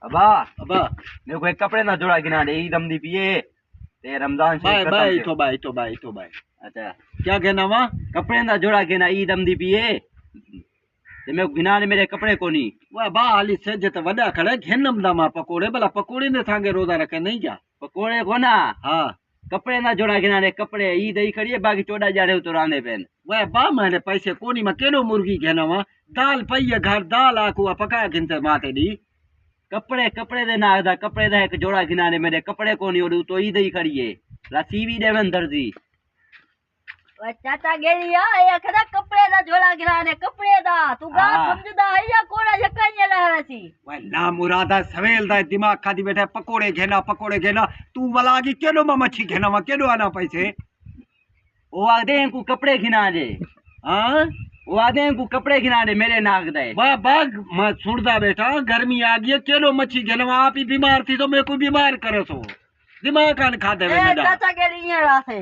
अबा अबा मेरे को एक कपड़े ना जोड़ा गिना दे ईद दी पिए ते रमजान बाय खत्म बाय थे। तो बाय तो बाय तो बाय अच्छा क्या कहना वा कपड़े ना जोड़ा गिना ईद दी पिए ते मेरे को गिना दे मेरे कपड़े कोनी वाह बा हाली सेज त वडा खड़े घेनम दामा पकोड़े भला पकोड़े ने सांगे रोजा रखे नहीं क्या पकोड़े कोना हाँ कपड़े ना जोड़ा गिना दे कपड़े ईद ही खड़ी है बाकी 14 जाड़े तो रांदे पेन वह बा मैंने पैसे कोनी में केड़ो मुर्गी घेना वा दाल पई है घर दाल आकू पका घिनते माते दी कपड़े कपड़े दे ना दा कपड़े दा एक जोड़ा गिना दे मेरे कपड़े कोनी ओडू तो ईद ही खड़ी है ला सीवी देवन दर्जी चाचा गेलिया ये खड़ा कपड़े दा झोला गिराने कपड़े दा तू गा समझदा है या कोड़ा जकाई रहवेसी वह ना मुरादा सवेल दा दिमाग खादी बैठा पकोड़े घेना तू वाला की केड़ो में मच्छी घेना वा केड़ो आना पैसे ओ आदे को कपड़े गिना दे हां वो आदे को कपड़े गिना दे मेरे नाक दे वाह बाग मैं सुनदा बेटा गर्मी आ गई केड़ो मच्छी घेना वा आप ही बीमार थी तो मैं को बीमार करे सो दिमाग कान खा दे चाचा गेलिया रासे